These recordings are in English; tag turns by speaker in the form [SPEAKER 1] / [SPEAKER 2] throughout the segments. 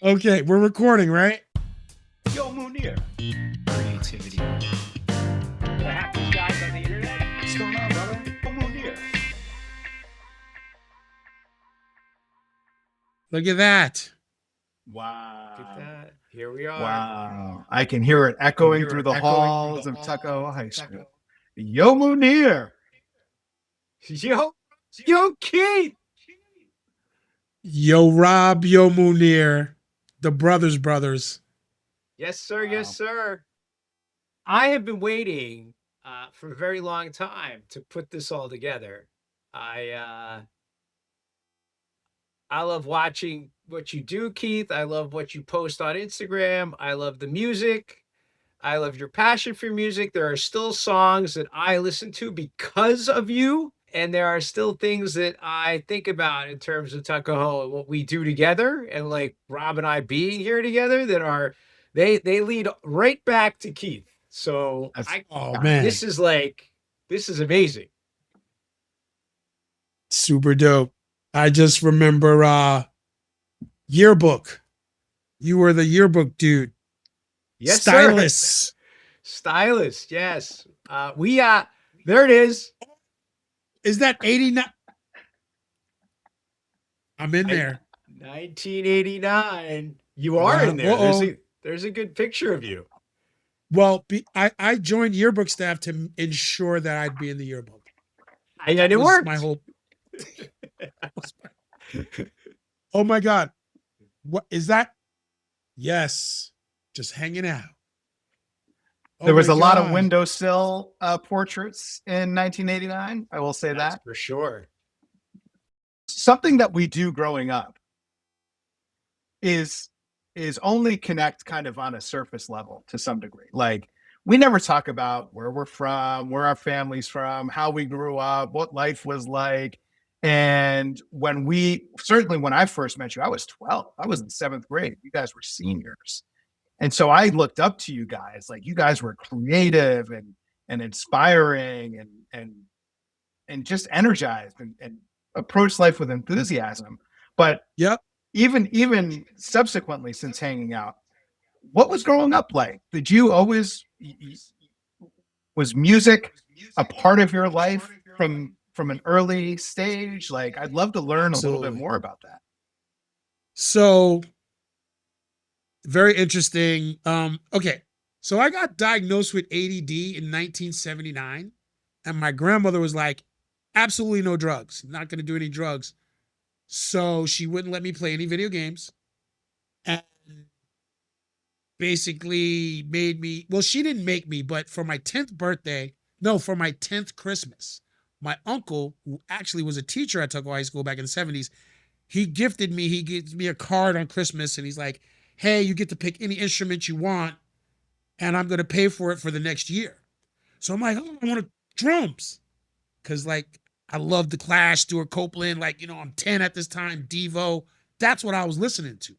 [SPEAKER 1] Okay, we're recording, right?
[SPEAKER 2] Yo, Munir,
[SPEAKER 3] Creativity.
[SPEAKER 2] the happiest guys on the internet. What's going on, brother? Yo, Munir.
[SPEAKER 1] Look at that.
[SPEAKER 2] Wow.
[SPEAKER 3] Look at that. Here we are.
[SPEAKER 2] Wow. I can hear it echoing through the halls of Tuckahoe High School. Yo, Munir.
[SPEAKER 3] Yo, Keith.
[SPEAKER 1] Yo, Rob, yo, Munir. The brothers.
[SPEAKER 3] Yes, sir.
[SPEAKER 2] Wow.
[SPEAKER 3] Yes, sir. I have been waiting for a very long time to put this all together. I love watching what you do, Keith. I love what you post on Instagram. I love the music. I love your passion for music. There are still songs that I listen to because of you. And there are still things that I think about in terms of Tuckahoe and what we do together. And like Rob and I being here together that are, they lead right back to Keith. So
[SPEAKER 1] Man,
[SPEAKER 3] this is amazing.
[SPEAKER 1] super dope. I just remember yearbook. You were the yearbook dude.
[SPEAKER 3] Yes,
[SPEAKER 1] Stylist.
[SPEAKER 3] sir. Stylist. Yes. There it is.
[SPEAKER 1] Is that 89? I'm in there.
[SPEAKER 3] 1989. You are in there. There's a good picture of you.
[SPEAKER 1] Well, I joined yearbook staff to ensure that I'd be in the yearbook.
[SPEAKER 3] And it worked.
[SPEAKER 1] My whole. Oh my God. What is that? Yes. Just hanging out.
[SPEAKER 2] There was a lot of windowsill portraits in 1989. I will say
[SPEAKER 3] That's
[SPEAKER 2] that.
[SPEAKER 3] for sure.
[SPEAKER 2] Something that we do growing up is only connect kind of on a surface level to some degree. Like we never talk about where we're from, where our family's from, how we grew up, what life was like. And when I first met you, I was 12. I was in 7th grade. You guys were seniors. And so I looked up to you guys. Like you guys were creative and inspiring and just energized and approached life with enthusiasm. But
[SPEAKER 1] yep.
[SPEAKER 2] Even subsequently since hanging out, what was growing up like? Did you always was music a part of your life from an early stage? Like I'd love to learn a little bit more about that.
[SPEAKER 1] So very interesting. Okay. So I got diagnosed with ADD in 1979, and my grandmother was like, absolutely no drugs. Not going to do any drugs. So she wouldn't let me play any video games and basically made me, well, she didn't make me, but for my 10th Christmas, my uncle, who actually was a teacher at Tuckahoe High School back in the 70s, he gives me a card on Christmas and he's like, hey, you get to pick any instrument you want and I'm going to pay for it for the next year. So I'm like, oh, I want drums. Cause like, I love the Clash, Stuart Copeland, I'm 10 at this time, Devo. That's what I was listening to.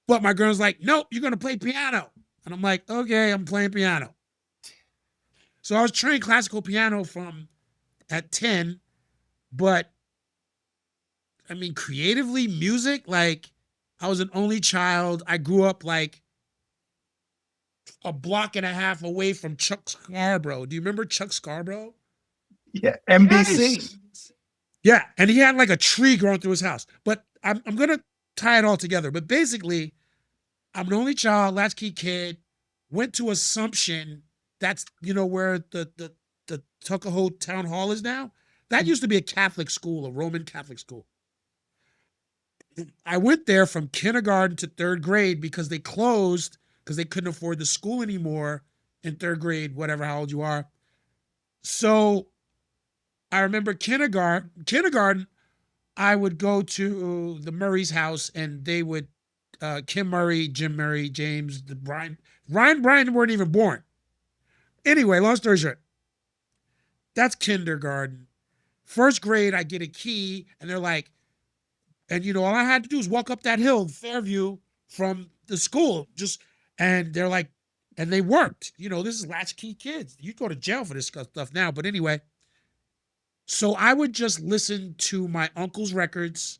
[SPEAKER 1] But my girl's like, nope, you're going to play piano. And I'm like, okay, I'm playing piano. So I was trained classical piano at 10, but I mean, creatively, music, like I was an only child. I grew up like a block and a half away from Chuck Scarborough. Do you remember Chuck Scarborough?
[SPEAKER 2] Yeah, NBC.
[SPEAKER 1] Yes. Yeah, and he had like a tree growing through his house. But I'm going to tie it all together. But basically, I'm an only child, latchkey kid, went to Assumption. That's, where the Tuckahoe Town Hall is now. That used to be a Catholic school, a Roman Catholic school. I went there from kindergarten to 3rd grade because they closed because they couldn't afford the school anymore in 3rd grade, whatever, how old you are. So I remember kindergarten, I would go to the Murray's house and they would, Kim Murray, Jim Murray, James, Ryan weren't even born. Anyway, long story short, that's kindergarten. 1st grade, I get a key and they're like, and all I had to do is walk up that hill, Fairview, from the school, and they're like, and they worked. This is latchkey kids. You go to jail for this stuff now. But anyway, so I would just listen to my uncle's records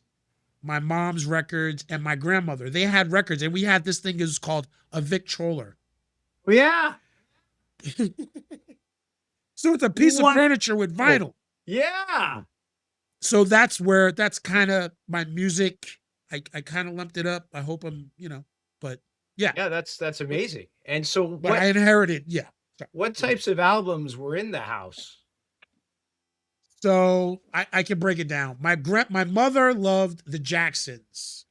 [SPEAKER 1] my mom's records, and my grandmother. They had records, and we had this thing that was called a Victrola.
[SPEAKER 3] Yeah.
[SPEAKER 1] So it's a piece of
[SPEAKER 2] What?
[SPEAKER 1] furniture with vinyl.
[SPEAKER 3] Yeah.
[SPEAKER 1] So that's kind of my music. I kind of lumped it up. I hope I'm, but yeah.
[SPEAKER 3] Yeah, that's amazing. And so
[SPEAKER 1] But I inherited, yeah.
[SPEAKER 3] what types of albums were in the house?
[SPEAKER 1] So I can break it down. My mother loved the Jacksons.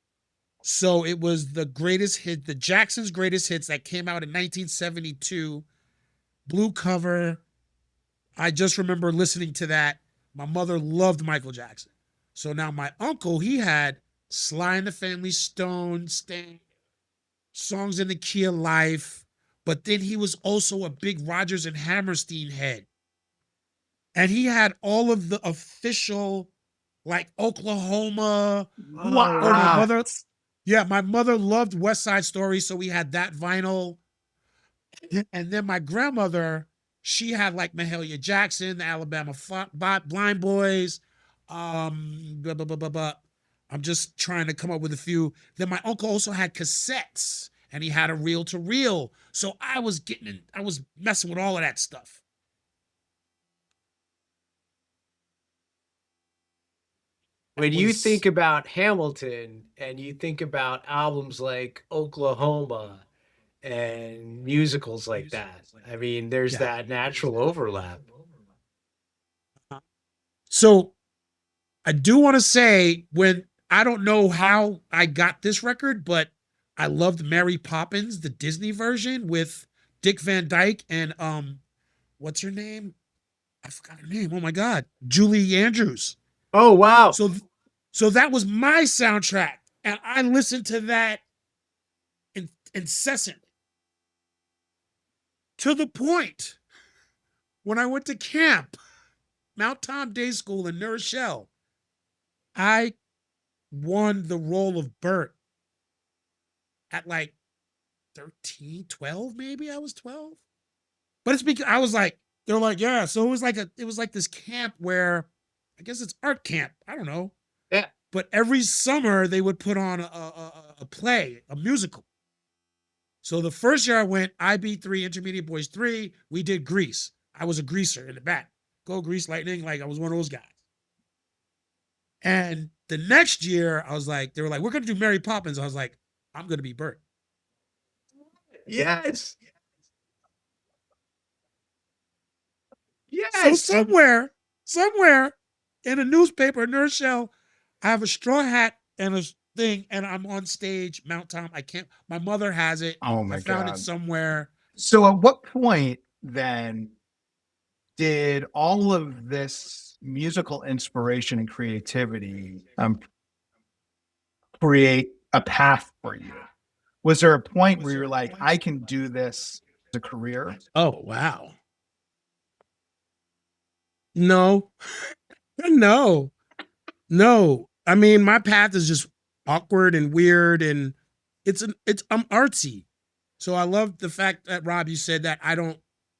[SPEAKER 1] So it was the Jacksons' greatest hits that came out in 1972. Blue cover. I just remember listening to that. My mother loved Michael Jackson. So now my uncle, he had Sly and the Family Stone, Sting, Songs in the Key of Life. But then he was also a big Rodgers and Hammerstein head. And he had all of the official, like Oklahoma.
[SPEAKER 2] Wow.
[SPEAKER 1] Oh, my mother loved West Side Story, so we had that vinyl. And then my grandmother, she had like Mahalia Jackson, the Alabama Blind Boys. Blah, blah, blah, blah, blah. I'm just trying to come up with a few. Then my uncle also had cassettes, and he had a reel to reel. So I was messing with all of that stuff.
[SPEAKER 3] When you think about Hamilton and you think about albums like Oklahoma and musicals like that, I mean, there's that natural overlap.
[SPEAKER 1] So I do want to say, I don't know how I got this record, but I loved Mary Poppins, the Disney version with Dick Van Dyke and what's her name? I forgot her name. Oh my God, Julie Andrews.
[SPEAKER 3] Oh wow!
[SPEAKER 1] So that was my soundtrack, and I listened to that incessantly to the point when I went to camp, Mount Tom Day School in New Rochelle, I won the role of Bert at like 13, 12, maybe. I was 12. But it's because I was like, they're like, yeah. So it was like this camp where I guess it's art camp. I don't know.
[SPEAKER 3] Yeah.
[SPEAKER 1] But every summer they would put on a play, a musical. So the first year I went, IB3, Intermediate Boys 3, we did Grease. I was a greaser in the back. Go Grease Lightning, like I was one of those guys. And the next year, I was like, they were like, we're going to do Mary Poppins. I was like, I'm going to be Bert.
[SPEAKER 3] Yes.
[SPEAKER 1] So somewhere in a newspaper in New Rochelle, I have a straw hat and a thing, and I'm on stage, Mount Tom. My mother has it.
[SPEAKER 2] Oh my
[SPEAKER 1] I found
[SPEAKER 2] God.
[SPEAKER 1] it somewhere.
[SPEAKER 2] So at what point then did all of this musical inspiration and creativity create a path for you? Was there a point where you're like, I can do this as a career?
[SPEAKER 1] Oh, wow. No. No. I mean, my path is just awkward and weird, and I'm artsy. So I love the fact that, Rob, you said that I don't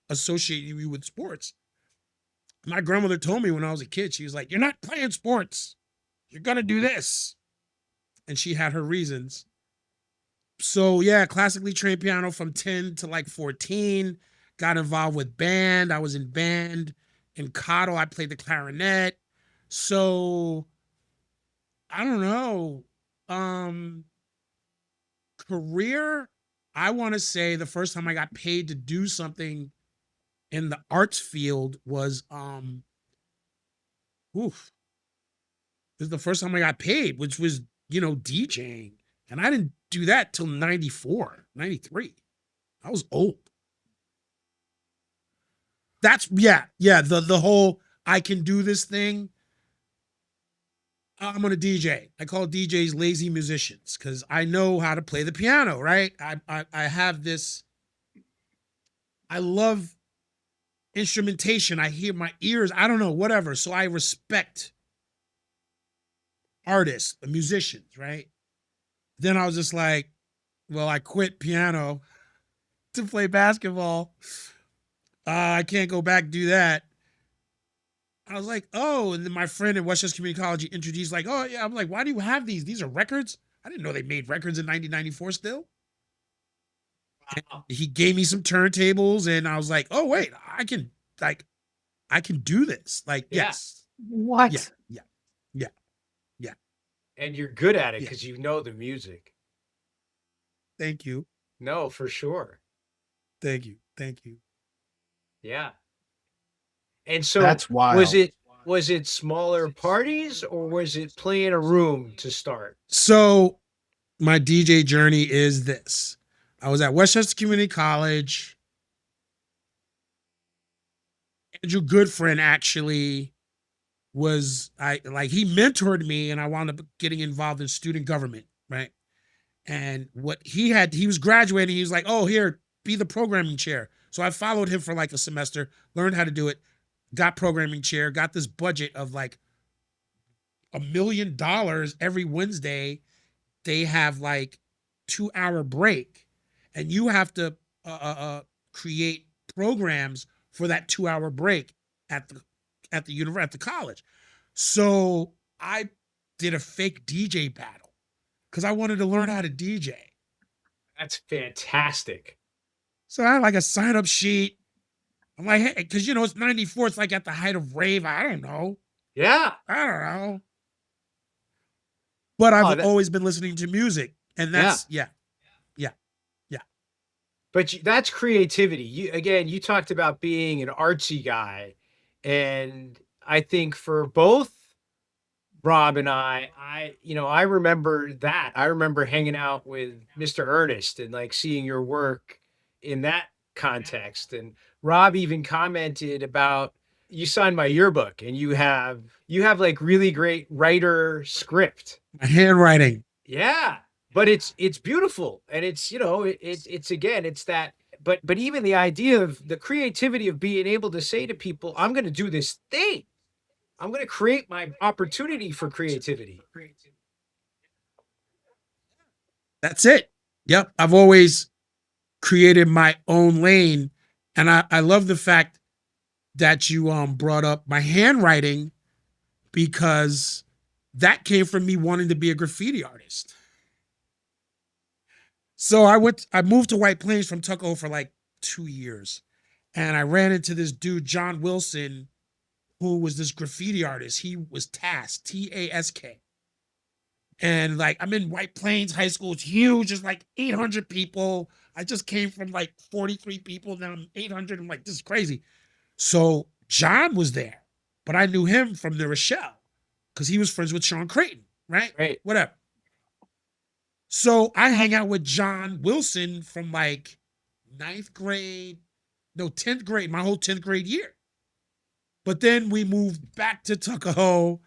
[SPEAKER 1] associate you with sports. My grandmother told me when I was a kid, she was like, you're not playing sports. You're going to do this. And she had her reasons. So yeah, classically trained piano from 10 to like 14. Got involved with band. I was in band. In Cottle, I played the clarinet. So I don't know. Career, I want to say the first time I got paid to do something in the arts field was this is the first time I got paid, which was, DJing. And I didn't do that till 94, 93. I was old. That's the whole I can do this thing. I'm gonna DJ. I call DJs lazy musicians because I know how to play the piano, right? I have this. I love instrumentation. I hear my ears. I don't know, whatever. So I respect artists, the musicians, right? Then I was just like, well, I quit piano to play basketball. I can't go back and do that. I was like, oh, and then my friend at Westchester Community College introduced like, oh yeah. I'm like, why do you have these? These are records. I didn't know they made records in 1994 still.
[SPEAKER 3] Wow.
[SPEAKER 1] He gave me some turntables, and I was like, oh wait, like I can do this. Like,
[SPEAKER 3] Yeah.
[SPEAKER 1] yes, yeah,
[SPEAKER 2] What?
[SPEAKER 1] yeah, yeah, yeah.
[SPEAKER 3] And you're good at it
[SPEAKER 1] Yeah.
[SPEAKER 3] because you know the music.
[SPEAKER 1] Thank you,
[SPEAKER 3] No, for sure.
[SPEAKER 1] thank you, thank you.
[SPEAKER 3] Yeah. And so
[SPEAKER 2] That's
[SPEAKER 3] was
[SPEAKER 2] wild.
[SPEAKER 3] it was it smaller parties or was it playing a room to start?
[SPEAKER 1] So my DJ journey is this. I was at Westchester Community College. Andrew Goodfriend actually was I like he mentored me, and I wound up getting involved in student government, right? And what he was graduating, he was like, oh, here, be the programming chair. So I followed him for like a semester, learned how to do it, got programming chair, got this budget of like $1 million every Wednesday. They have like 2 hour break, and you have to create programs for that 2 hour break at the college. So I did a fake DJ battle because I wanted to learn how to DJ.
[SPEAKER 3] That's fantastic.
[SPEAKER 1] So I had like a sign up sheet. I'm like, hey, because it's 94. It's like at the height of rave. I don't know.
[SPEAKER 3] Yeah.
[SPEAKER 1] I don't know. But I've
[SPEAKER 3] Oh, that,
[SPEAKER 1] always been listening to music. And
[SPEAKER 3] yeah.
[SPEAKER 1] that's, yeah.
[SPEAKER 3] But that's creativity. You talked about being an artsy guy, and I think for both Rob and I remember that. I remember hanging out with Mr. Ernest and like seeing your work in that context. And Rob even commented about you signed my yearbook and you have like really great writer script.
[SPEAKER 1] My handwriting.
[SPEAKER 3] Yeah. But it's beautiful, and it's again it's that, but even the idea of the creativity of being able to say to people, I'm going to do this thing. I'm going to create my opportunity for creativity.
[SPEAKER 1] That's it. Yep. I've always created my own lane. And I love the fact that you brought up my handwriting, because that came from me wanting to be a graffiti artist. So I moved to White Plains from Tuckahoe for like 2 years. And I ran into this dude, John Wilson, who was this graffiti artist. He was Task, Task. And like, I'm in White Plains High School. It's huge. It's like 800 people. I just came from like 43 people. Now I'm 800. I'm like, this is crazy. So John was there, but I knew him from the Rochelle because he was friends with Sean Creighton, right?
[SPEAKER 3] Right.
[SPEAKER 1] Whatever. So I hang out with John Wilson from like 10th grade, my whole 10th grade year. But then we moved back to Tuckahoe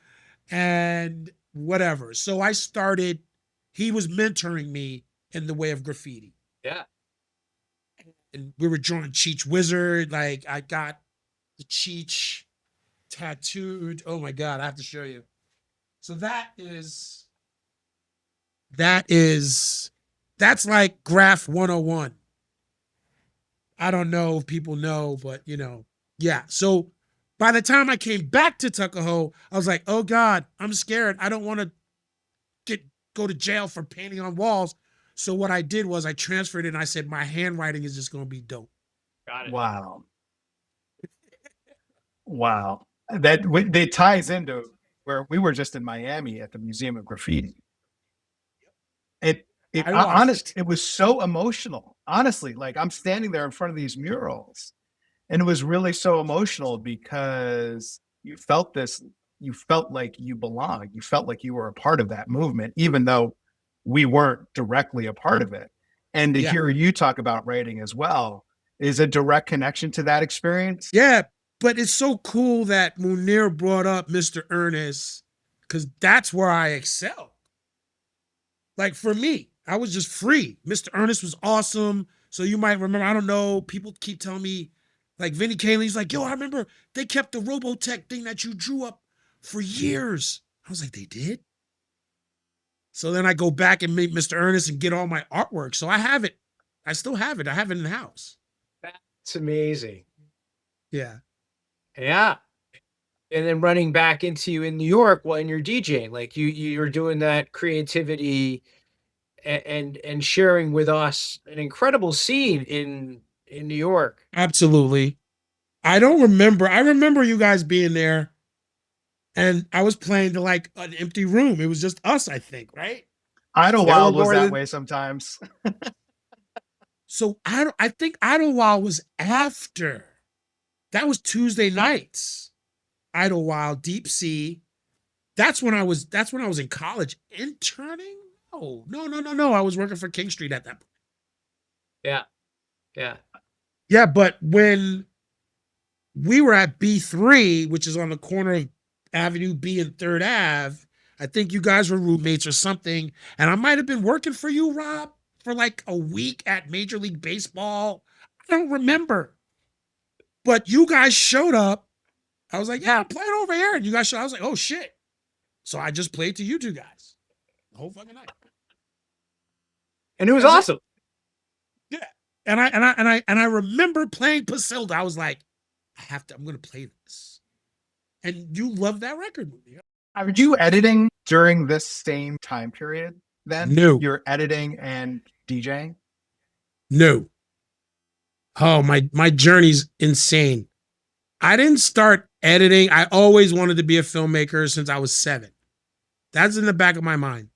[SPEAKER 1] and whatever. So he was mentoring me in the way of graffiti.
[SPEAKER 3] Yeah.
[SPEAKER 1] And we were drawing Cheech Wizard. Like, I got the Cheech tattooed. Oh my God, I have to show you. So that's like Graph 101. I don't know if people know, but yeah. So by the time I came back to Tuckahoe, I was like, oh God, I'm scared. I don't want to go to jail for painting on walls. So what I did was I transferred it, and I said, my handwriting is just going to be dope.
[SPEAKER 3] Got it.
[SPEAKER 2] Wow. Wow. That ties into where we were just in Miami at the Museum of Graffiti. It was so emotional. Honestly, like I'm standing there in front of these murals, and it was really so emotional because you felt like you belonged. You felt like you were a part of that movement, even though we weren't directly a part of it. And to hear you talk about writing as well is a direct connection to that experience.
[SPEAKER 1] Yeah, but it's so cool that Munir brought up Mr. Ernest, because that's where I excel. Like for me, I was just free. Mr. Ernest was awesome. So you might remember, I don't know, people keep telling me, like Vinny Kaling's like, yo, I remember they kept the Robotech thing that you drew up for years. I was like, they did? So then I go back and meet Mr. Ernest and get all my artwork. So I have it. I still have it. I have it in the house.
[SPEAKER 3] That's amazing.
[SPEAKER 1] Yeah.
[SPEAKER 3] Yeah. and then running back into you in New York when you're DJing. Like you're doing that creativity and sharing with us an incredible scene in New York.
[SPEAKER 1] Absolutely. I don't remember. I remember you guys being there, and I was playing to like an empty room. It was just us, I think, right?
[SPEAKER 3] There were
[SPEAKER 2] Idlewild was
[SPEAKER 3] more
[SPEAKER 2] that
[SPEAKER 3] than
[SPEAKER 2] way sometimes.
[SPEAKER 1] So I think Idlewild was after. That was Tuesday nights. Idlewild, Deep Sea. That's when I was in college interning. No. I was working for King Street at that point.
[SPEAKER 3] yeah, yeah.
[SPEAKER 1] Yeah, but when we were at B3, which is on the corner of Avenue B and Third Ave, I think you guys were roommates or something, and I might have been working for you, Rob, for like a week at Major League Baseball. I don't remember, but you guys showed up. I was like, "Yeah, I'm playing over here," and you guys showed. I was like, "Oh shit!" So I just played to you two guys the whole fucking night.
[SPEAKER 3] And it was
[SPEAKER 1] That's it.
[SPEAKER 3] awesome.
[SPEAKER 1] Yeah. And I remember playing Pasilda. I was like, I'm gonna play this. And you love that record movie.
[SPEAKER 2] Are you editing during this same time period then?
[SPEAKER 1] No.
[SPEAKER 2] You're editing and DJing?
[SPEAKER 1] No. Oh, my journey's insane. I didn't start editing. I always wanted to be a filmmaker since I was 7. That's in the back of my mind.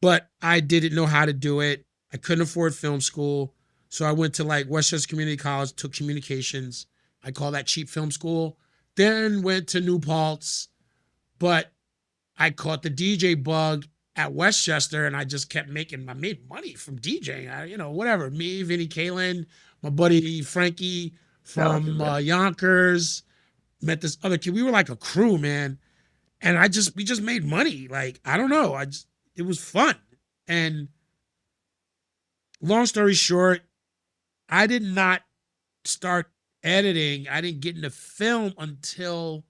[SPEAKER 1] But I didn't know how to do it. I couldn't afford film school. So I went to like Westchester Community College, took communications. I call that cheap film school. Then went to New Paltz, but I caught the DJ bug at Westchester, and I just kept I made money from DJing. Whatever. Me, Vinny Kalen, my buddy Frankie from Yonkers, met this other kid. We were like a crew, man. And we just made money. Like, I don't know. It was fun. And long story short, I did not start editing. I didn't get into film until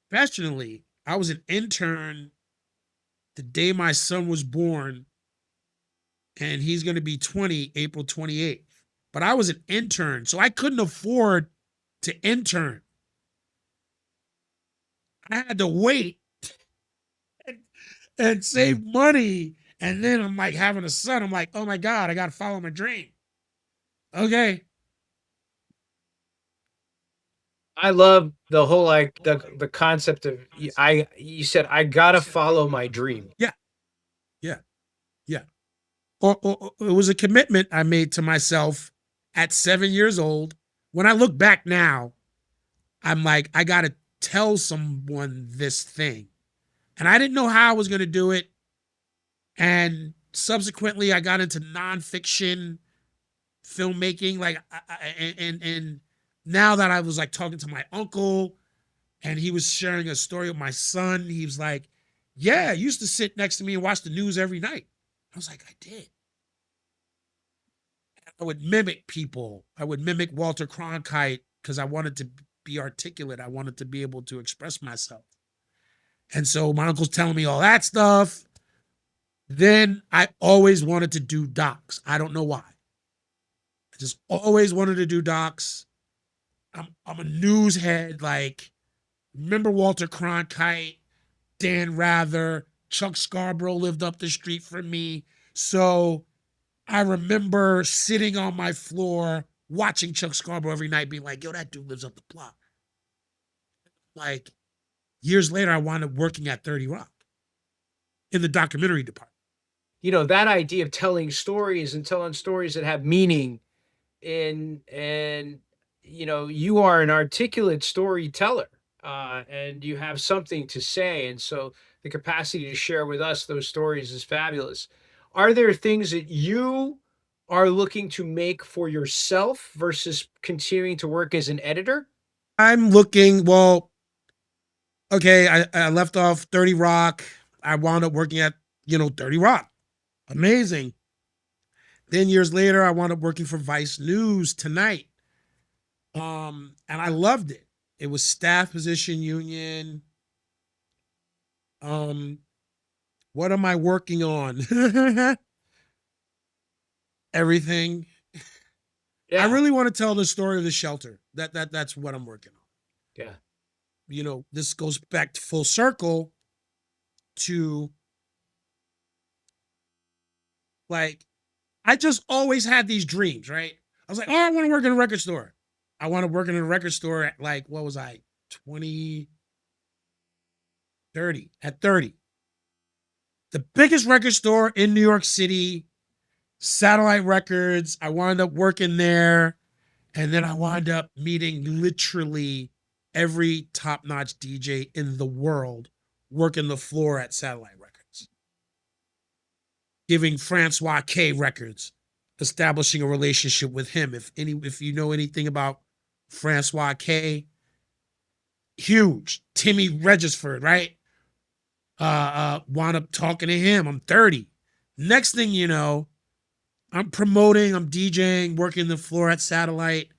[SPEAKER 1] professionally. I was an intern the day my son was born, and he's going to be 20 April 28th. But I was an intern, so I couldn't afford to intern. I had to wait and save money. And then I'm like having a son. I'm like, oh my God, I got to follow my dream. Okay.
[SPEAKER 3] I love the whole like the concept of you said I gotta follow my dream.
[SPEAKER 1] Yeah. Yeah. Yeah. Or it was a commitment I made to myself at 7 years old. When I look back now, I'm like, I got to tell someone this thing. And I didn't know how I was going to do it. And subsequently, I got into nonfiction filmmaking. Like, and now that I was like talking to my uncle, and he was sharing a story of my son, he was like, yeah, I used to sit next to me and watch the news every night. I was like, I did. I would mimic people. I would mimic Walter Cronkite because I wanted to be articulate. I wanted to be able to express myself. And so my uncle's telling me all that stuff. Then I always wanted to do docs. I don't know why. I just always wanted to do docs. I'm a news head. Like, remember Walter Cronkite, Dan Rather, Chuck Scarborough lived up the street from me. So I remember sitting on my floor watching Chuck Scarborough every night, being like, yo, that dude lives up the block. Like, years later, I wound up working at 30 Rock in the documentary department.
[SPEAKER 3] That idea of telling stories and telling stories that have meaning and you are an articulate storyteller, and you have something to say, and so the capacity to share with us those stories is fabulous. Are there things that you are looking to make for yourself versus continuing to work as an editor?
[SPEAKER 1] I'm looking, well, okay, I left off 30 Rock. I wound up working at, 30 Rock. Amazing. Then years later, I wound up working for Vice News Tonight. And I loved it. It was staff position union. What am I working on? Everything.
[SPEAKER 3] Yeah.
[SPEAKER 1] I really want to tell the story of the shelter. That's what I'm working on.
[SPEAKER 3] Yeah.
[SPEAKER 1] You know, this goes back to full circle to like, I just always had these dreams, right? I was like, oh, I want to work in a record store. I want to work in a record store at like, what was I, 20, 30, at 30. The biggest record store in New York City, Satellite Records. I wound up working there. And then I wound up meeting literally every top-notch DJ in the world working the floor at Satellite Records. Giving Francois K records, establishing a relationship with him. If you know anything about Francois K, huge. Timmy Regisford, right? Wound up talking to him. I'm 30. Next thing you know, I'm promoting, I'm DJing, working the floor at Satellite.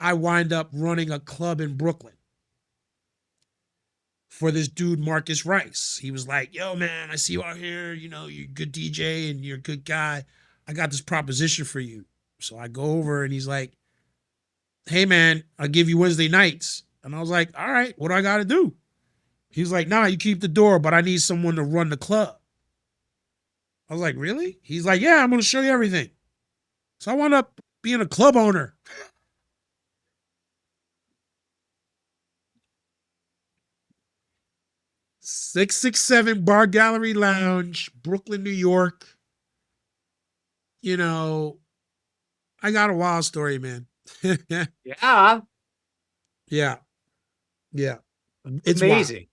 [SPEAKER 1] I wind up running a club in Brooklyn for this dude, Marcus Rice. He was like, yo, man, I see you out here. You know, you're a good DJ and you're a good guy. I got this proposition for you. So I go over and he's like, hey, man, I'll give you Wednesday nights. And I was like, all right, what do I got to do? He's like, nah, you keep the door, but I need someone to run the club. I was like, really? He's like, yeah, I'm going to show you everything. So I wound up being a club owner. 667 Bar Gallery Lounge, Brooklyn, New York. You know, I got a wild story, man.
[SPEAKER 3] Yeah.
[SPEAKER 1] Yeah. Yeah. It's
[SPEAKER 3] Amazing.
[SPEAKER 1] wild.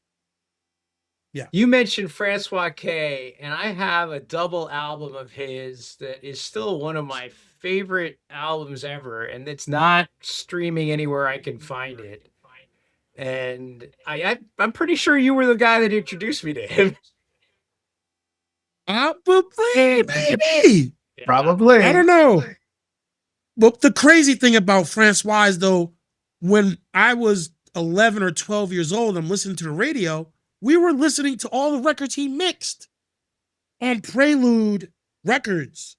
[SPEAKER 1] Yeah.
[SPEAKER 3] You mentioned Francois K, and I have a double album of his that is still one of my favorite albums ever, and it's not streaming anywhere I can find it. And I'm pretty sure you were the guy that introduced me to him.
[SPEAKER 1] Probably, maybe.
[SPEAKER 2] Probably.
[SPEAKER 1] I don't know. But the crazy thing about Francois is, though, when I was 11 or 12 years old, I'm listening to the radio, we were listening to all the records he mixed on Prelude Records.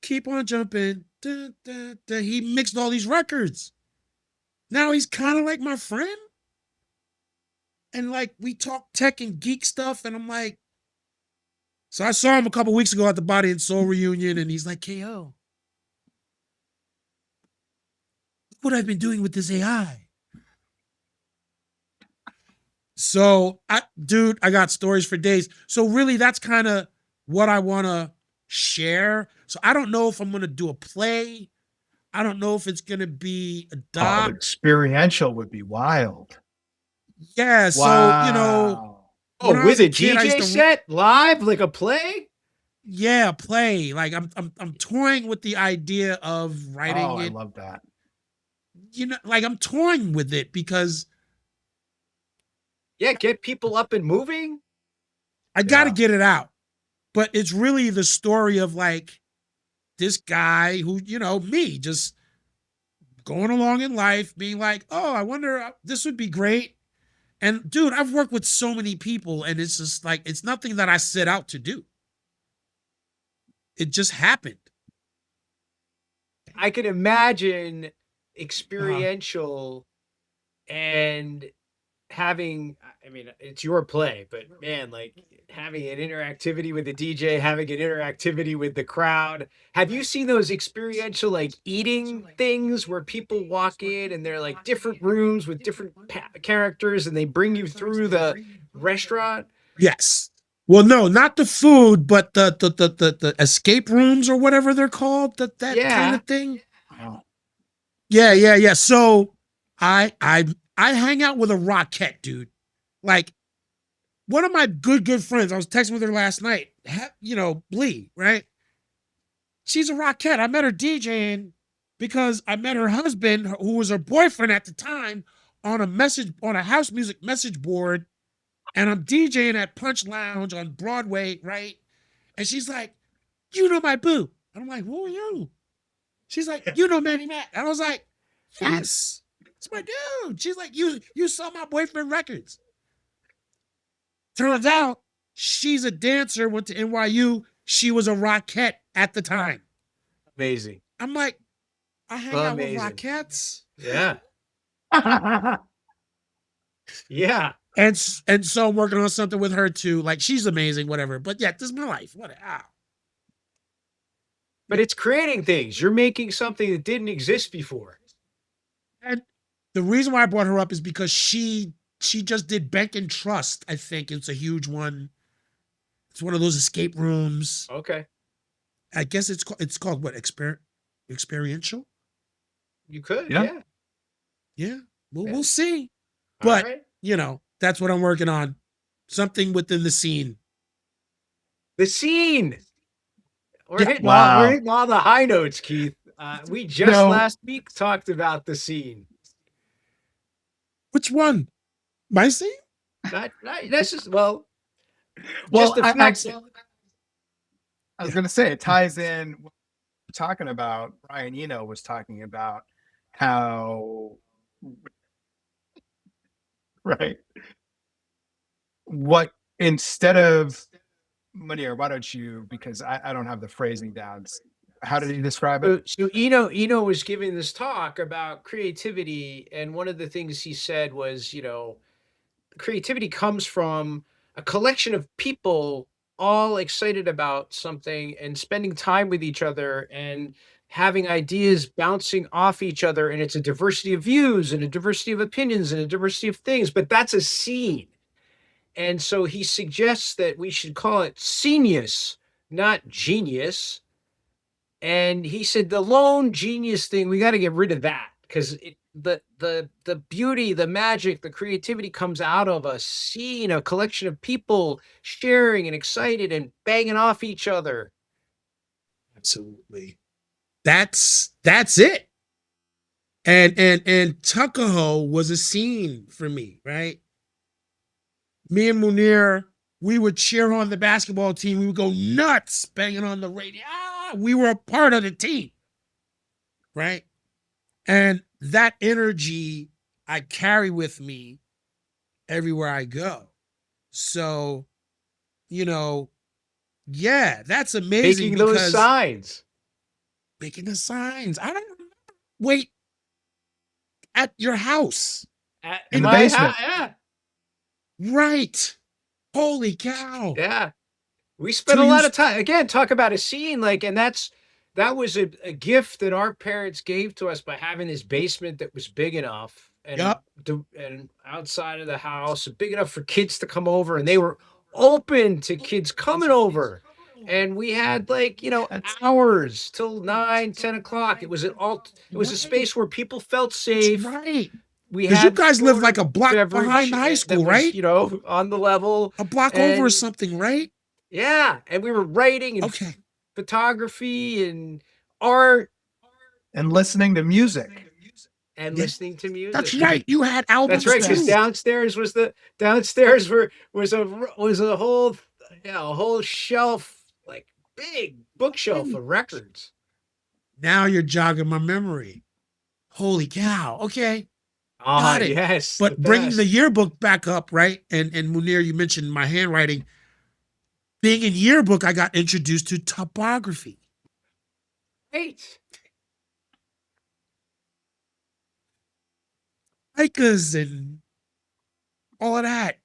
[SPEAKER 1] Keep on jumping. Da, da, da. He mixed all these records. Now he's kind of like my friend. And like we talk tech and geek stuff, and I'm like, so I saw him a couple weeks ago at the Body and Soul reunion, and he's like, KO, look what I've been doing with this AI. So, dude, I got stories for days. So really, that's kind of what I want to share. So I don't know if I'm going to do a play. I don't know if it's going to be a doc.
[SPEAKER 2] Experiential would be wild.
[SPEAKER 1] Yeah, so, you know.
[SPEAKER 3] Oh, with a DJ set live, like a play?
[SPEAKER 1] Yeah, play. Like I'm toying with the idea of writing it.
[SPEAKER 2] I love that.
[SPEAKER 1] You know, like I'm toying with it because
[SPEAKER 3] get people up and moving.
[SPEAKER 1] I got to get it out. But it's really the story of like this guy who, you know, me just going along in life being like, oh, I wonder, this would be great. And dude, I've worked with so many people, and it's just like, it's nothing that I set out to do. It just happened.
[SPEAKER 3] I can imagine experiential and having, I mean, it's your play, but man, like having an interactivity with the DJ, having an interactivity with the crowd. Have you seen those experiential, like eating things where people walk in and they're like different rooms with different characters and they bring you through the restaurant?
[SPEAKER 1] Yes. Well, no, not the food, but the escape rooms or whatever they're called, that kind of thing.
[SPEAKER 2] Wow.
[SPEAKER 1] Yeah. So I hang out with a Rockette, dude. Like one of my good friends, I was texting with her last night, you know, Blee, right? She's a Rockette. I met her DJing because I met her husband, who was her boyfriend at the time, on a house music message board. And I'm DJing at Punch Lounge on Broadway, right? And she's like, you know my boo. And I'm like, who are you? She's like, you know Manny Mac. And I was like, yes, it's my dude. She's like, you saw my boyfriend records. Turns out she's a dancer, went to NYU. She was a Rockette at the time.
[SPEAKER 3] Amazing.
[SPEAKER 1] I'm like, I hang out with
[SPEAKER 3] Amazing.
[SPEAKER 1] Rockettes.
[SPEAKER 3] Yeah. Yeah.
[SPEAKER 1] And so I'm working on something with her too. Like she's amazing, whatever. But yeah, this is my life. What?
[SPEAKER 3] But it's creating things. You're making something that didn't exist before.
[SPEAKER 1] And the reason why I brought her up is because she just did Bank and Trust. I think it's a huge one. It's one of those escape rooms.
[SPEAKER 3] Okay.
[SPEAKER 1] I guess it's called what? Experiential.
[SPEAKER 3] You could.
[SPEAKER 2] Yeah.
[SPEAKER 3] Yeah.
[SPEAKER 1] Yeah. Well,
[SPEAKER 3] Yeah.
[SPEAKER 1] we'll see.
[SPEAKER 3] All
[SPEAKER 1] But
[SPEAKER 3] right.
[SPEAKER 1] you know, that's what I'm working on. Something within the scene.
[SPEAKER 3] The scene. We're
[SPEAKER 1] Yeah.
[SPEAKER 3] hitting
[SPEAKER 2] Wow.
[SPEAKER 3] we're hitting all the high notes, Keith. We just
[SPEAKER 2] So-
[SPEAKER 3] last week talked about the scene.
[SPEAKER 1] Which one? My scene?
[SPEAKER 3] Not that's just well.
[SPEAKER 2] Well,
[SPEAKER 3] just the
[SPEAKER 2] I
[SPEAKER 3] fact
[SPEAKER 2] was going to say it ties in. What we're talking about Brian Eno was talking about how right what instead of Munir, why don't you, because I don't have the phrasing down. How did he describe it?
[SPEAKER 3] So Eno was giving this talk about creativity, and one of the things he said was, creativity comes from a collection of people all excited about something and spending time with each other and having ideas bouncing off each other, and it's a diversity of views and a diversity of opinions and a diversity of things, but that's a scene. And so he suggests that we should call it genius, not genius. And he said the lone genius thing, we got to get rid of that because the beauty, the magic, the creativity comes out of us seeing a collection of people sharing and excited and banging off each other.
[SPEAKER 1] Absolutely. That's it. And Tuckahoe was a scene for me, right? Me and Munir, we would cheer on the basketball team. We would go nuts banging on the radio. We were a part of the team, right? And that energy I carry with me everywhere I go. So, yeah, that's amazing.
[SPEAKER 3] Making those
[SPEAKER 1] because
[SPEAKER 3] signs.
[SPEAKER 1] making the signs. I don't wait at your house.
[SPEAKER 2] In the
[SPEAKER 3] my
[SPEAKER 2] basement.
[SPEAKER 3] yeah.
[SPEAKER 1] Right. Holy cow.
[SPEAKER 3] Yeah. We spent
[SPEAKER 1] So
[SPEAKER 3] a
[SPEAKER 1] you
[SPEAKER 3] lot of time again, talk about a scene and that was a gift that our parents gave to us by having this basement that was big enough and
[SPEAKER 1] Yep.
[SPEAKER 3] and outside of the house, big enough for kids to come over, and they were open to kids coming over. And we had hours till 9-10 o'clock. It was it was a space where people felt safe.
[SPEAKER 1] That's right.
[SPEAKER 3] We
[SPEAKER 1] Because you
[SPEAKER 3] had
[SPEAKER 1] guys live like a block
[SPEAKER 3] beverage
[SPEAKER 1] behind the high
[SPEAKER 3] that
[SPEAKER 1] school,
[SPEAKER 3] was,
[SPEAKER 1] right?
[SPEAKER 3] On the level.
[SPEAKER 1] A block over or
[SPEAKER 3] And-
[SPEAKER 1] something, right?
[SPEAKER 3] Yeah. And we were writing and
[SPEAKER 1] Okay.
[SPEAKER 3] photography and art
[SPEAKER 2] And listening to music.
[SPEAKER 3] and
[SPEAKER 1] Yeah.
[SPEAKER 3] listening to music.
[SPEAKER 1] That's right. You had albums.
[SPEAKER 3] That's right. Because
[SPEAKER 1] too.
[SPEAKER 3] downstairs was a whole shelf, like big bookshelf of records.
[SPEAKER 1] Now you're jogging my memory. Holy cow. Okay.
[SPEAKER 3] Ah,
[SPEAKER 1] Got it.
[SPEAKER 3] yes.
[SPEAKER 1] But
[SPEAKER 3] the
[SPEAKER 1] bringing
[SPEAKER 3] best.
[SPEAKER 1] the yearbook back up, right? And Munir, you mentioned my handwriting. Being in yearbook, I got introduced to topography.
[SPEAKER 3] Great.
[SPEAKER 1] Hikers and all of that.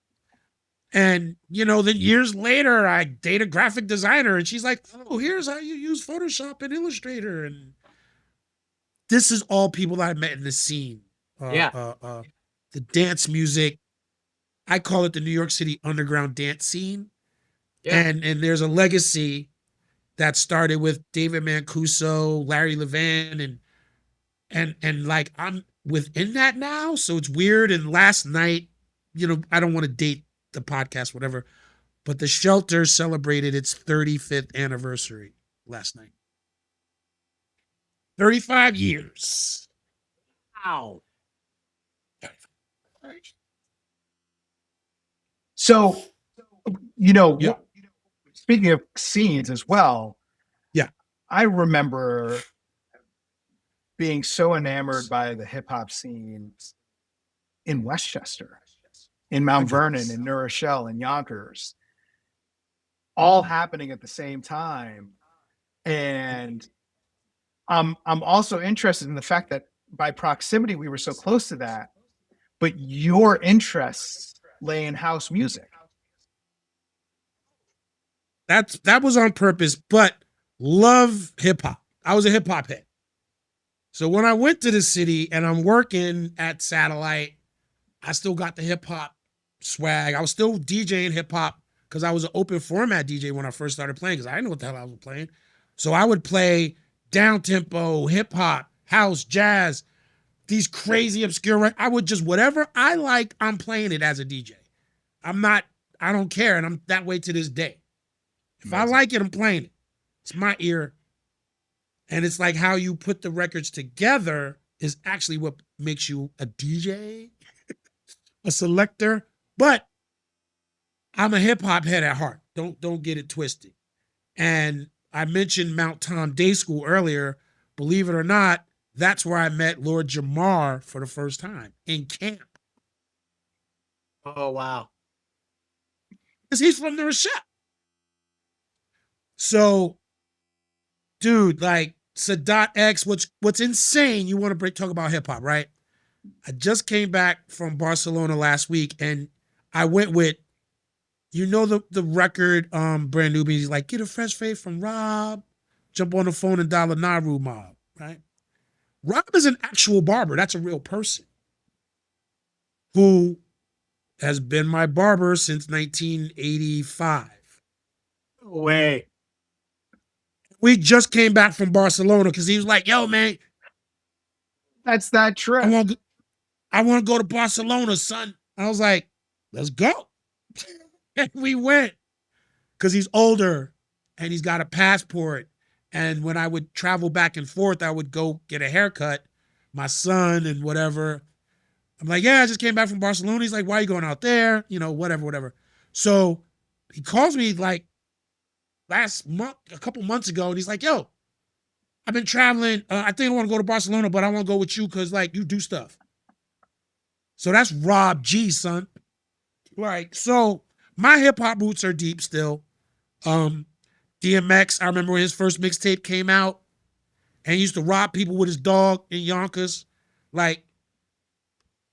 [SPEAKER 1] And, then years later, I date a graphic designer and she's like, oh, here's how you use Photoshop and Illustrator. And this is all people that I met in the scene. The dance music. I call it the New York City underground dance scene.
[SPEAKER 3] Yeah.
[SPEAKER 1] And there's a legacy that started with David Mancuso, Larry Levan, and like I'm within that now. So it's weird. And last night, I don't want to date the podcast, whatever, but the shelter celebrated its 35th anniversary last night. 35 years.
[SPEAKER 3] Wow.
[SPEAKER 2] So,
[SPEAKER 1] Yeah.
[SPEAKER 2] speaking of scenes as well.
[SPEAKER 1] Yeah.
[SPEAKER 2] I remember being so enamored by the hip hop scene in Westchester, in Mount Vernon, in New Rochelle, in Yonkers, all happening at the same time. And I'm also interested in the fact that by proximity we were so close to that, but your interests lay in house music.
[SPEAKER 1] That was on purpose, but love hip hop. I was a hip hop head. So when I went to the city and I'm working at Satellite, I still got the hip hop swag. I was still DJing hip hop because I was an open format DJ when I first started playing because I didn't know what the hell I was playing. So I would play down tempo, hip hop, house, jazz, these crazy obscure. I would just whatever I like, I'm playing it as a DJ. I don't care, and I'm that way to this day. If I like it, I'm playing it. It's my ear. And it's like how you put the records together is actually what makes you a DJ, a selector. But I'm a hip hop head at heart. Don't get it twisted. And I mentioned Mount Tom Day School earlier. Believe it or not, that's where I met Lord Jamar for the first time in camp.
[SPEAKER 3] Oh, wow.
[SPEAKER 1] Because he's from the Rochelle. So, dude, like Sadat X, what's insane, you want to talk about hip hop, right? I just came back from Barcelona last week and I went with, the record brand newbies. He's like, get a fresh fade from Rob, jump on the phone and dial a Naru mob, right? Rob is an actual barber. That's a real person who has been my barber since 1985.
[SPEAKER 3] No way.
[SPEAKER 1] We just came back from Barcelona because he was like, yo, man,
[SPEAKER 2] That's that trip.
[SPEAKER 1] I want to go to Barcelona, son. I was like, let's go. And we went because he's older and he's got a passport. And when I would travel back and forth, I would go get a haircut, my son and whatever. I'm like, yeah, I just came back from Barcelona. He's like, why are you going out there? Whatever. So he calls me like last month, a couple months ago, and he's like, yo, I've been traveling. I think I want to go to Barcelona, but I want to go with you because like you do stuff. So that's Rob G, son. Like, so my hip hop roots are deep still. DMX, I remember when his first mixtape came out and he used to rob people with his dog in Yonkers. Like,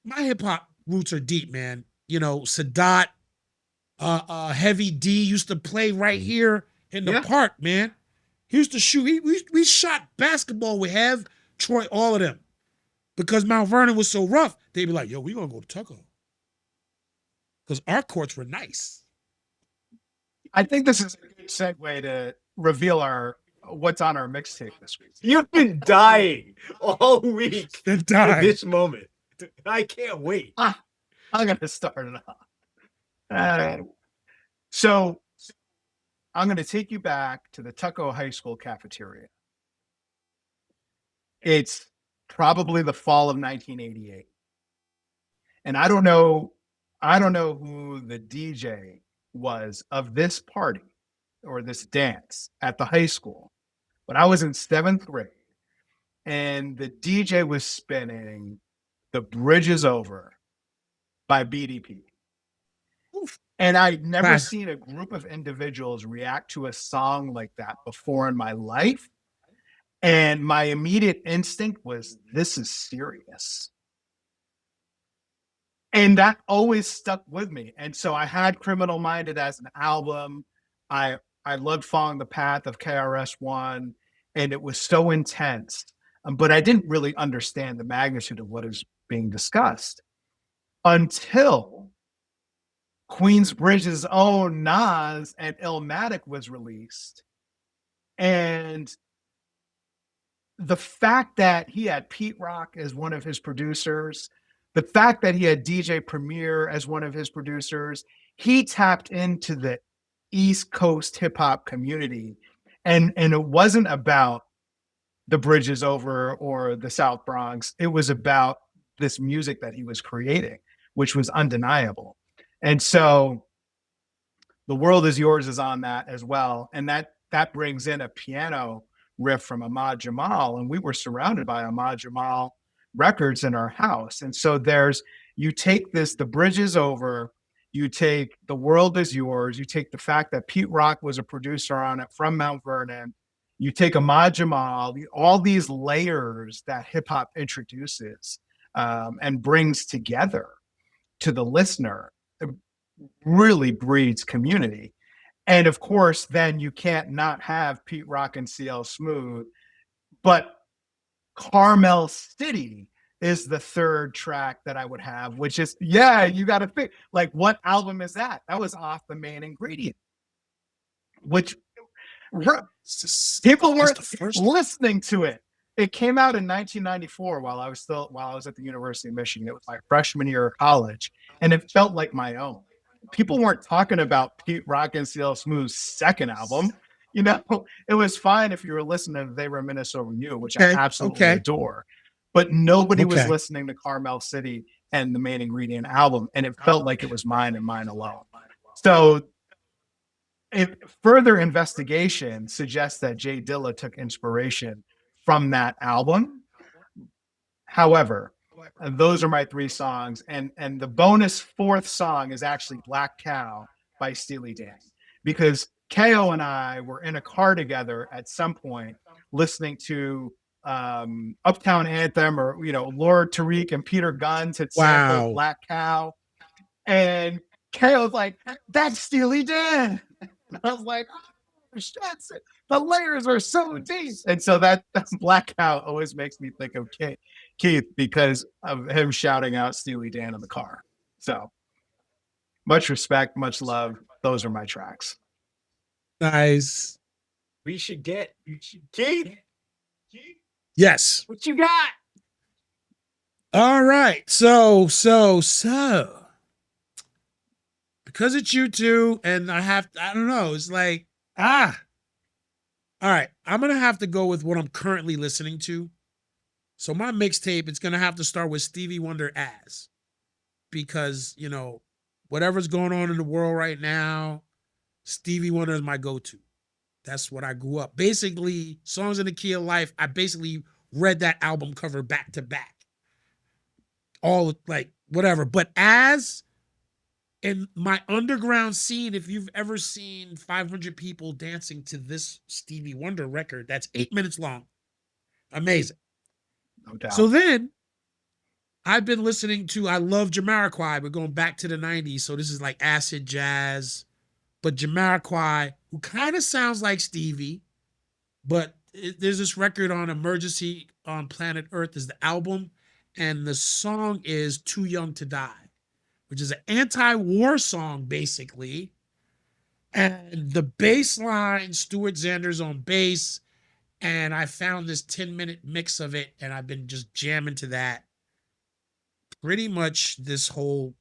[SPEAKER 1] my hip hop roots are deep, man. Sadat, Heavy D used to play right here in the park, man. He used to shoot. We shot basketball with Hev, Troy, all of them. Because Mount Vernon was so rough, they'd be like, yo, we gonna go to Tuckahoe. Because our courts were nice.
[SPEAKER 2] I think this is a good segue to reveal what's on our mixtape this week.
[SPEAKER 3] You've been dying all week
[SPEAKER 1] for
[SPEAKER 3] this moment. I can't wait.
[SPEAKER 2] I'm going to start it off. So I'm going to take you back to the Tuckahoe High School cafeteria. It's probably the fall of 1988. And I don't know who the DJ was of this party or this dance at the high school, but I was in 7th grade and the DJ was spinning The Bridge Is Over by BDP. Oof. And I'd never seen a group of individuals react to a song like that before in my life. And my immediate instinct was, this is serious. And that always stuck with me. And so I had Criminal Minded as an album. I loved Following the Path of KRS-One, and it was so intense. But I didn't really understand the magnitude of what is being discussed until Queensbridge's own Nas and Illmatic was released. And the fact that he had Pete Rock as one of his producers, the fact that he had DJ Premier as one of his producers, he tapped into the East Coast hip hop community. And it wasn't about The Bridge Is Over or the South Bronx. It was about this music that he was creating, which was undeniable. And so The World Is Yours is on that as well. And that brings in a piano riff from Ahmad Jamal. And we were surrounded by Ahmad Jamal records in our house. And so you take this, The Bridge Is Over, you take The World Is Yours, you take the fact that Pete Rock was a producer on it from Mount Vernon, You take Ahmad Jamal, all these layers that hip hop introduces and brings together to the listener, it really breeds community. And of course, then you can't not have Pete Rock and CL Smooth, but Carmel City is the third track that I would have, which is, yeah, you got to think, like, what album is that? That was off the Main Ingredient, which people weren't listening to it. It came out in 1994 while I was at the University of Michigan. It was my freshman year of college, and it felt like my own. People weren't talking about Pete Rock and CL Smooth's second album. You know, it was fine if you were listening to They Reminisce Over You, which I absolutely adore. But nobody was listening to Carmel City and the Main Ingredient album, and it felt like it was mine and mine alone. So if further investigation suggests that Jay Dilla took inspiration from that album. However, those are my three songs. And the bonus fourth song is actually Black Cow by Steely Dan, because KO and I were in a car together at some point listening to Uptown Anthem, or, you know, Lord Tariq and Peter Guns had sampled Black Cow. And KO's like, that's Steely Dan. And I was like, oh, shit, the layers are so deep. And so that Black Cow always makes me think of Keith because of him shouting out Steely Dan in the car. So much respect, much love. Those are my tracks.
[SPEAKER 1] Nice.
[SPEAKER 3] We should get Keith.
[SPEAKER 1] Yes.
[SPEAKER 3] What you got?
[SPEAKER 1] All right. So because it's you two, and I don't know, it's like, all right, I'm gonna have to go with what I'm currently listening to. So my mixtape, it's gonna have to start with Stevie Wonder As, because, you know, whatever's going on in the world right now, Stevie Wonder is my go-to. That's what I grew up. Basically, Songs in the Key of Life, I basically read that album cover back to back. All, like, whatever. But As, in my underground scene, if you've ever seen 500 people dancing to this Stevie Wonder record, that's 8 minutes long. Amazing.
[SPEAKER 2] No doubt.
[SPEAKER 1] So then, I've been listening to, I love Jamiroquai. We're going back to the 90s. So this is like acid jazz. But Jamiroquai, who kind of sounds like Stevie, but there's this record on Emergency on Planet Earth is the album, and the song is Too Young to Die, which is an anti-war song, basically. And the bass line, Stuart Sanders on bass, and I found this 10-minute mix of it, and I've been just jamming to that pretty much this whole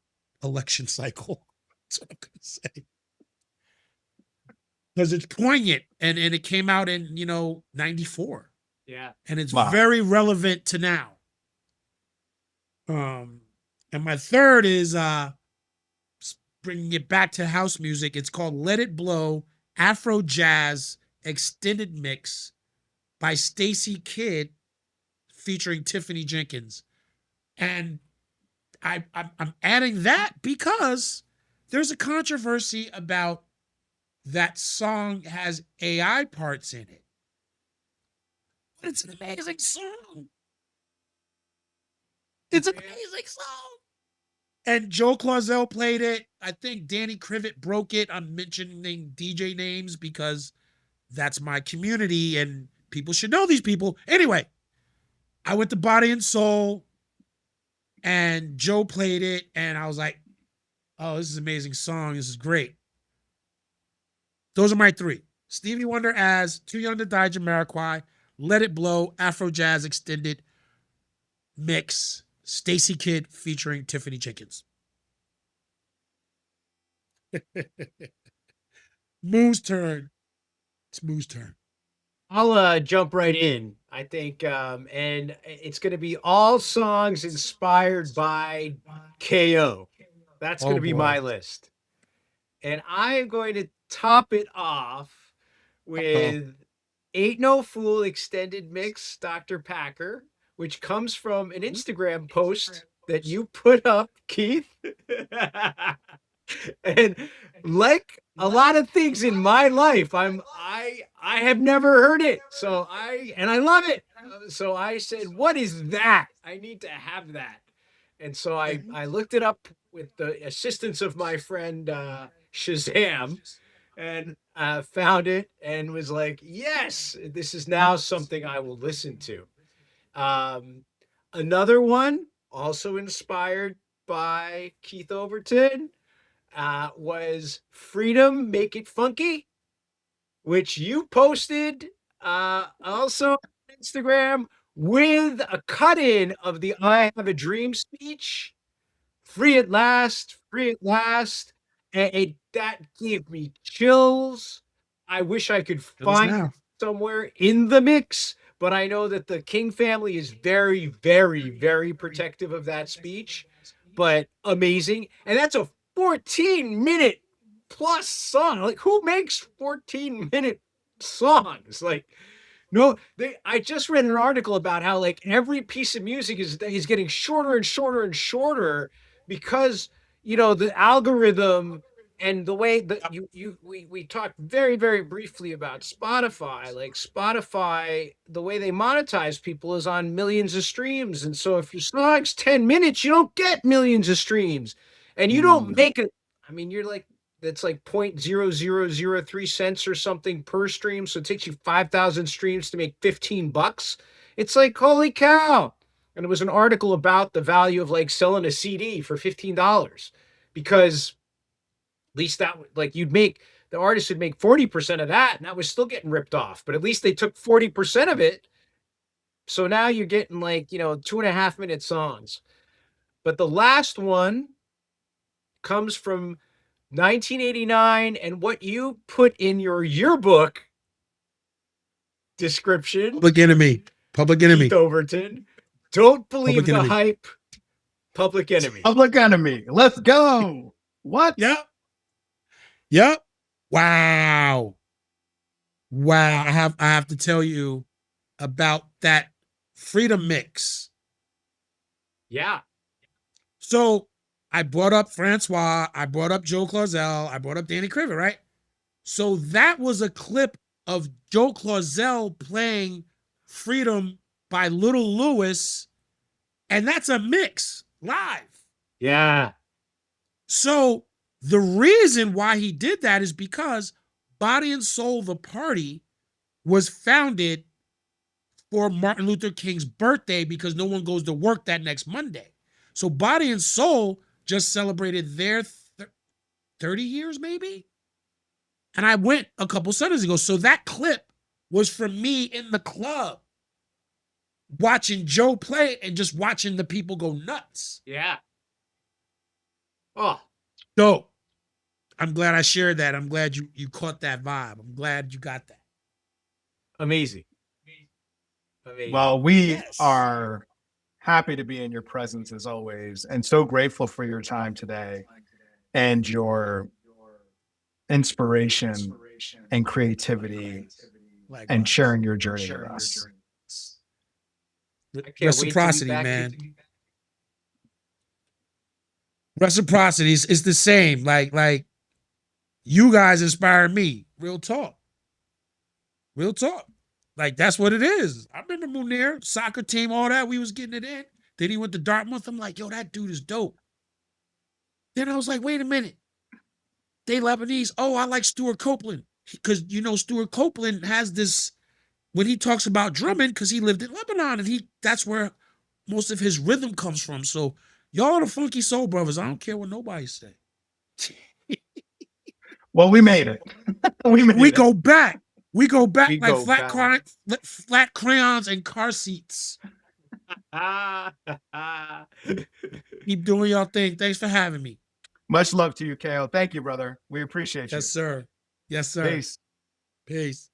[SPEAKER 1] election cycle. That's what I'm going to say. Because it's poignant, and it came out in, 94.
[SPEAKER 3] Yeah.
[SPEAKER 1] And it's very relevant to now. And my third is bringing it back to house music. It's called Let It Blow, Afro Jazz Extended Mix by Stacy Kidd featuring Tiffany Jenkins. And I'm adding that because there's a controversy about that song has AI parts in it. But it's an amazing song. It's an amazing song. And Joe Claussell played it. I think Danny Krivit broke it. I'm mentioning DJ names because that's my community and people should know these people. Anyway, I went to Body and Soul and Joe played it and I was like, oh, this is an amazing song. This is great. Those are my three. Stevie Wonder As, Too Young to Die, Jamiroquai, Let It Blow, Afro Jazz Extended Mix, Stacy Kidd featuring Tiffany Jenkins. Moo's turn. It's Moo's turn.
[SPEAKER 3] I'll jump right in. I think, and it's going to be all songs inspired by KO. That's going to be my list. And I am going to top it off with Ain't No Fool Extended Mix, Dr. Packer, which comes from an Instagram post that you put up, Keith. And like a lot of things in my life, I I have never heard it. So I love it. So I said, what is that? I need to have that. And so I looked it up with the assistance of my friend Shazam, and found it and was like, yes, this is now something I will listen to. Um, Another one, also inspired by Keith Overton, was Freedom, Make It Funky, which you posted also on Instagram with a cut in of the I Have a Dream speech. Free at last, free at last. And that gave me chills. I wish I could
[SPEAKER 1] Feels
[SPEAKER 3] find
[SPEAKER 1] now.
[SPEAKER 3] it somewhere in the mix, but I know that the King family is very, very, very protective of that speech. But amazing. And that's a 14-minute plus song. Like, who makes 14-minute songs? Like, no, I just read an article about how like every piece of music is getting shorter and shorter and shorter because the algorithm and the way that we talked very, very briefly about Spotify. Like Spotify, the way they monetize people is on millions of streams, and so if your song's 10 minutes, you don't get millions of streams, and you don't make it. I mean, you're like that's like 0.0003 cents or something per stream. So it takes you 5,000 streams to make $15. It's like, holy cow. And it was an article about the value of like selling a CD for $15 because at least that like the artist would make 40% of that. And that was still getting ripped off, but at least they took 40% of it. So now you're getting like, 2.5 minute songs. But the last one comes from 1989, and what you put in your yearbook description.
[SPEAKER 1] Public Enemy. Public Enemy.
[SPEAKER 3] Keith Overton. Don't believe
[SPEAKER 1] Public
[SPEAKER 3] the
[SPEAKER 1] Enemy.
[SPEAKER 3] hype. Public Enemy.
[SPEAKER 2] Public Enemy. Let's go. What?
[SPEAKER 1] Yep. Yep. Wow. Wow. I have to tell you about that Freedom mix.
[SPEAKER 3] Yeah.
[SPEAKER 1] So I brought up Francois, I brought up Joe Claussell, I brought up Danny Crivet, right? So that was a clip of Joe Claussell playing Freedom by Little Lewis, and that's a mix live.
[SPEAKER 3] Yeah.
[SPEAKER 1] So the reason why he did that is because Body and Soul, the party, was founded for Martin Luther King's birthday because no one goes to work that next Monday. So Body and Soul just celebrated their 30 years, maybe? And I went a couple Sundays ago. So that clip was from me in the club watching Joe play and just watching the people go nuts.
[SPEAKER 3] Yeah. Oh.
[SPEAKER 1] So I'm glad I shared that. I'm glad you caught that vibe. I'm glad you got that.
[SPEAKER 3] Amazing.
[SPEAKER 2] Well, we are happy to be in your presence as always, and so grateful for your time today and your inspiration and creativity and sharing your journey with us.
[SPEAKER 1] Reciprocity, man. Reciprocity is the same. Like you guys inspire me. Real talk. Real talk. Like, that's what it is. I remember Munir, soccer team, all that. We was getting it in. Then he went to Dartmouth. I'm like, yo, that dude is dope. Then I was like, wait a minute. They Lebanese. Oh, I like Stuart Copeland. Because, Stuart Copeland has this, when he talks about drumming, because he lived in Lebanon, and that's where most of his rhythm comes from. So y'all are the Funky Soul Brothers. I don't care what nobody say.
[SPEAKER 2] Well, we made it.
[SPEAKER 1] We go back. We go back
[SPEAKER 3] We
[SPEAKER 1] like
[SPEAKER 3] go
[SPEAKER 1] flat crayons and car seats. Keep doing y'all thing. Thanks for having me.
[SPEAKER 2] Much love to you, Kale. Thank you, brother. We appreciate you.
[SPEAKER 1] Yes, sir. Yes, sir.
[SPEAKER 2] Peace.
[SPEAKER 1] Peace.